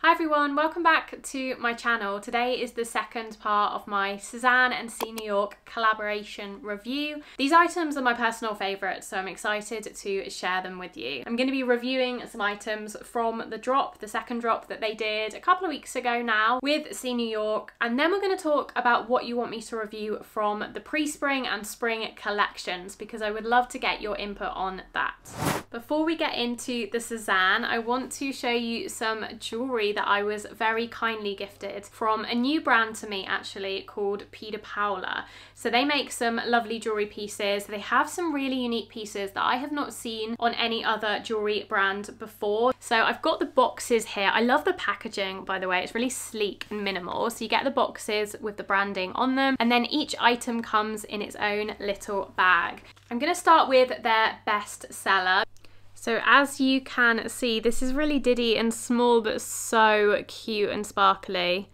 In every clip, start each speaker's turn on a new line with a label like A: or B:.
A: Hi everyone, welcome back to my channel. Today is the second part of my Sezane and C New York collaboration review. These items are my personal favourites, so I'm excited to share them with you. I'm going to be reviewing some items from the drop, the second drop that they did a couple of weeks ago now with C New York, and then we're going to talk about what you want me to review from the pre-spring and spring collections, because I would love to get your input on that. Before we get into the Sezane, I want to show you some jewellery that I was very kindly gifted from a new brand to me actually called PDPAOLA. So they make some lovely jewellery pieces. They have some really unique pieces that I have not seen on any other jewellery brand before. So I've got the boxes here. I love the packaging, by the way. It's really sleek and minimal. So you get the boxes with the branding on them, and then each item comes in its own little bag. I'm going to start with their best seller. So as you can see, this is really diddy and small, but so cute and sparkly.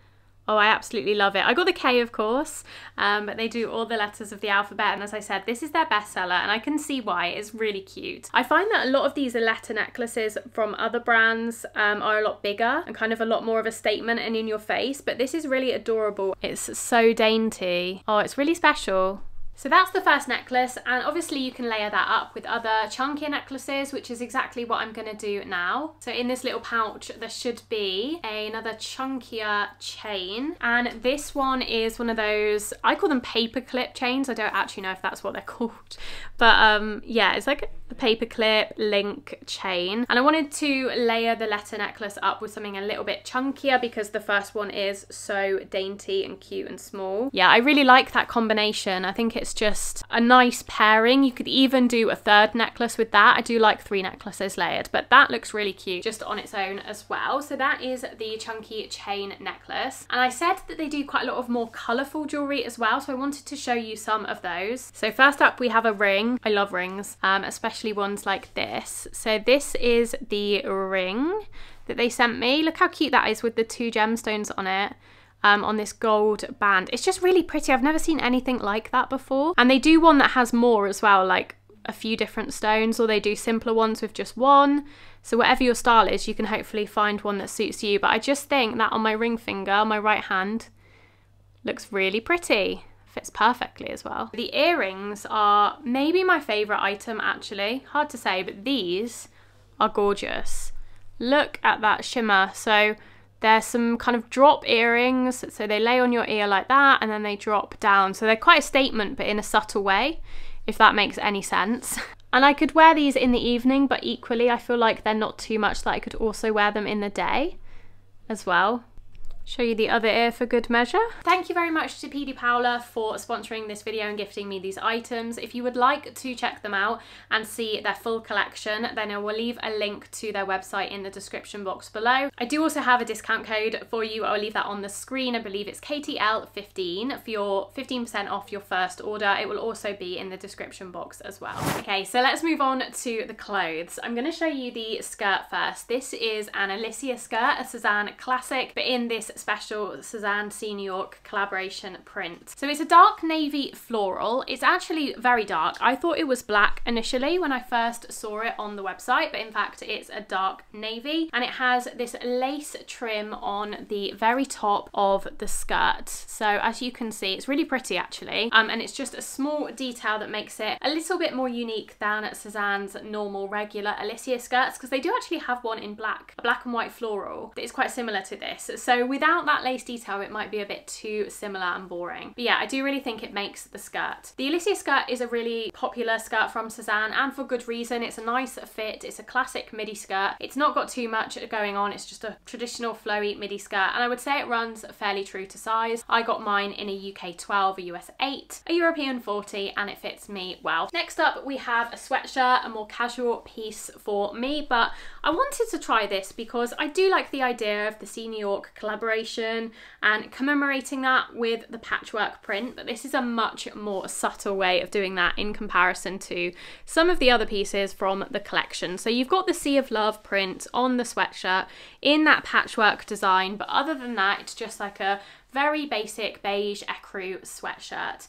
A: Oh, I absolutely love it. I got the K, of course, but they do all the letters of the alphabet. And as I said, this is their bestseller, and I can see why. It's really cute. I find that a lot of these letter necklaces from other brands are a lot bigger and kind of a lot more of a statement and in your face, but this is really adorable. It's so dainty. Oh, it's really special. So that's the first necklace, and obviously you can layer that up with other chunkier necklaces, which is exactly what I'm going to do now. So in this little pouch there should be another chunkier chain, and this one is one of those, I call them paper clip chains. I don't actually know if that's what they're called, but yeah, it's like a paper clip link chain, and I wanted to layer the letter necklace up with something a little bit chunkier because the first one is so dainty and cute and small. Yeah, I really like that combination. I think it's just a nice pairing. You could even do a third necklace with that. I do like 3 necklaces layered, but that looks really cute just on its own as well. So that is the chunky chain necklace, and I said that they do quite a lot of more colourful jewellery as well, so I wanted to show you some of those. So first up we have a ring. I love rings, especially ones like this. So this is the ring that they sent me. Look how cute that is with the 2 gemstones on it. On this gold band. It's just really pretty. I've never seen anything like that before. And they do one that has more as well, like a few different stones, or they do simpler ones with just one. So whatever your style is, you can hopefully find one that suits you. But I just think that on my ring finger, my right hand, looks really pretty. Fits perfectly as well. The earrings are maybe my favourite item actually. Hard to say, but these are gorgeous. Look at that shimmer. So there's some kind of drop earrings, so they lay on your ear like that and then they drop down. So they're quite a statement, but in a subtle way, if that makes any sense. And I could wear these in the evening, but equally I feel like they're not too much that I could also wear them in the day as well. Show you the other ear for good measure. Thank you very much to PDPAOLA for sponsoring this video and gifting me these items. If you would like to check them out and see their full collection, then I will leave a link to their website in the description box below. I do also have a discount code for you. I'll leave that on the screen. I believe it's KTL15 for your 15% off your first order. It will also be in the description box as well. Okay, so let's move on to the clothes. I'm going to show you the skirt first. This is an Alicia Skirt, a Sezane classic, but in this special Sezane C New York collaboration print. So it's a dark navy floral. It's actually very dark. I thought it was black initially when I first saw it on the website, but in fact it's a dark navy, and it has this lace trim on the very top of the skirt. So as you can see, it's really pretty actually, and it's just a small detail that makes it a little bit more unique than Sezane's normal regular Alicia skirts, because they do actually have one in black, a black and white floral that is quite similar to this. So without that lace detail, it might be a bit too similar and boring. But yeah, I do really think it makes the skirt. The Alicia skirt is a really popular skirt from Sezane, and for good reason. It's a nice fit. It's a classic midi skirt. It's not got too much going on. It's just a traditional flowy midi skirt, and I would say it runs fairly true to size. I got mine in a UK 12, a US 8, a European 40, and it fits me well. Next up, we have a sweatshirt, a more casual piece for me, but I wanted to try this because I do like the idea of the C New York collaboration and commemorating that with the patchwork print, but this is a much more subtle way of doing that in comparison to some of the other pieces from the collection. So you've got the Sea of Love print on the sweatshirt in that patchwork design, but other than that, it's just like a very basic beige ecru sweatshirt.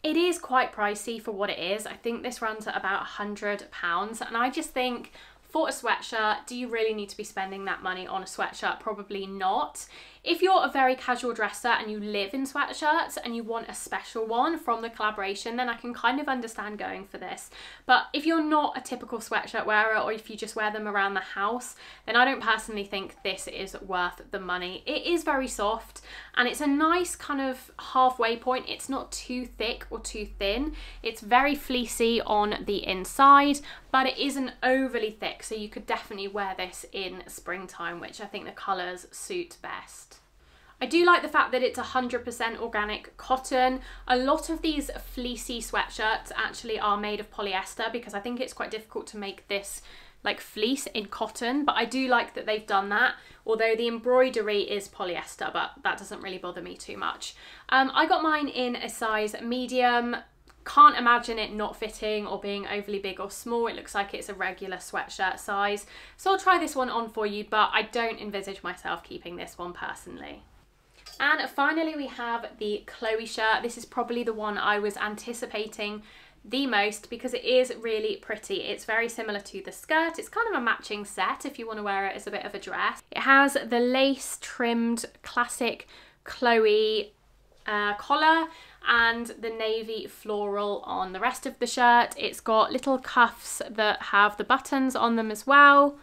A: It is quite pricey for what it is. I think this runs at about £100, and I just think for a sweatshirt. Do you really need to be spending that money on a sweatshirt? Probably not. If you're a very casual dresser and you live in sweatshirts and you want a special one from the collaboration, then I can kind of understand going for this. But if you're not a typical sweatshirt wearer, or if you just wear them around the house, then I don't personally think this is worth the money. It is very soft and it's a nice kind of halfway point. It's not too thick or too thin. It's very fleecy on the inside, but it isn't overly thick, so you could definitely wear this in springtime, which I think the colours suit best. I do like the fact that it's 100% organic cotton. A lot of these fleecy sweatshirts actually are made of polyester, because I think it's quite difficult to make this like fleece in cotton, but I do like that they've done that, although the embroidery is polyester, but that doesn't really bother me too much. I got mine in a size medium. Can't imagine it not fitting or being overly big or small. It looks like it's a regular sweatshirt size. So I'll try this one on for you, but I don't envisage myself keeping this one personally. And finally we have the Chloe shirt. This is probably the one I was anticipating the most because it is really pretty. It's very similar to the skirt. It's kind of a matching set if you want to wear it as a bit of a dress. It has the lace trimmed classic Chloe collar and the navy floral on the rest of the shirt. It's got little cuffs that have the buttons on them as well,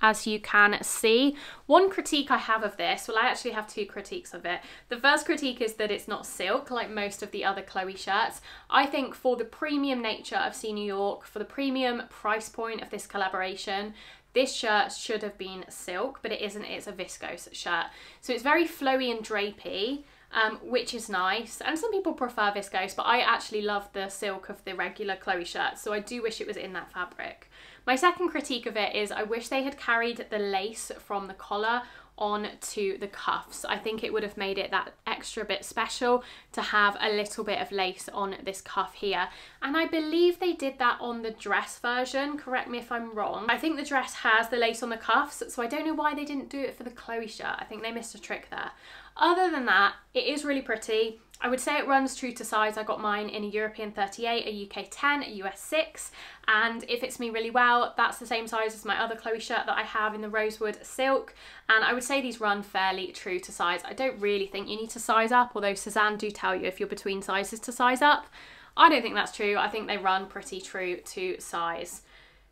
A: as you can see. One critique I have of this, well, I actually have two critiques of it. The first critique is that it's not silk like most of the other Chloe shirts. I think for the premium nature of See New York, for the premium price point of this collaboration, this shirt should have been silk, but it isn't. It's a viscose shirt. So it's very flowy and drapey, which is nice. And some people prefer viscose, but I actually love the silk of the regular Chloe shirts, so I do wish it was in that fabric. My second critique of it is I wish they had carried the lace from the collar on to the cuffs. I think it would have made it that extra bit special to have a little bit of lace on this cuff here. And I believe they did that on the dress version, correct me if I'm wrong. I think the dress has the lace on the cuffs, so I don't know why they didn't do it for the Chloe shirt. I think they missed a trick there. Other than that, it is really pretty. I would say it runs true to size. I got mine in a European 38, a UK 10, a US 6, and it fits me really well. That's the same size as my other Chloe shirt that I have in the rosewood silk, and I would say these run fairly true to size. I don't really think you need to size up, although Sezane do tell you if you're between sizes to size up. I don't think that's true. I think they run pretty true to size.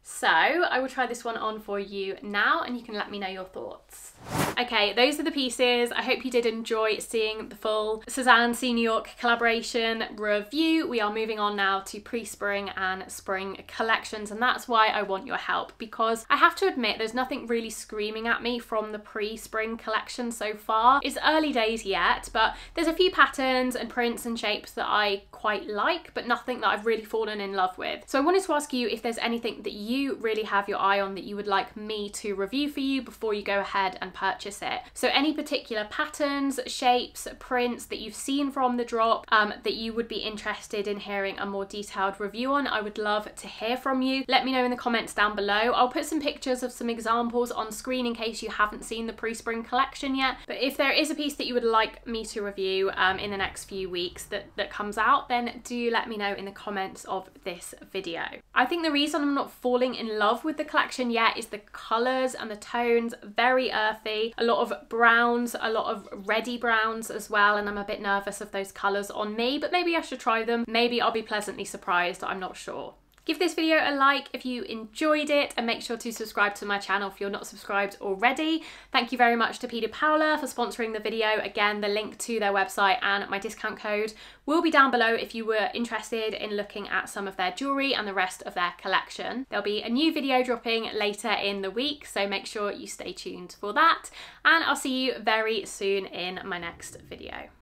A: So I will try this one on for you now and you can let me know your thoughts. Okay, those are the pieces. I hope you did enjoy seeing the full Sezane See New York collaboration review. We are moving on now to pre-spring and spring collections, and that's why I want your help, because I have to admit there's nothing really screaming at me from the pre-spring collection so far. It's early days yet, but there's a few patterns and prints and shapes that I quite like, but nothing that I've really fallen in love with. So I wanted to ask you if there's anything that you really have your eye on that you would like me to review for you before you go ahead and purchase it. So any particular patterns, shapes, prints that you've seen from the drop that you would be interested in hearing a more detailed review on, I would love to hear from you. Let me know in the comments down below. I'll put some pictures of some examples on screen in case you haven't seen the pre-spring collection yet. But if there is a piece that you would like me to review in the next few weeks that comes out, then do let me know in the comments of this video. I think the reason I'm not falling in love with the collection yet is the colours and the tones, very earthy, a lot of browns, a lot of reddy browns as well, and I'm a bit nervous of those colours on me, but maybe I should try them. Maybe I'll be pleasantly surprised, I'm not sure. Give this video a like if you enjoyed it, and make sure to subscribe to my channel if you're not subscribed already. Thank you very much to PDPAOLA for sponsoring the video. Again, the link to their website and my discount code will be down below if you were interested in looking at some of their jewellery and the rest of their collection. There'll be a new video dropping later in the week, so make sure you stay tuned for that, and I'll see you very soon in my next video.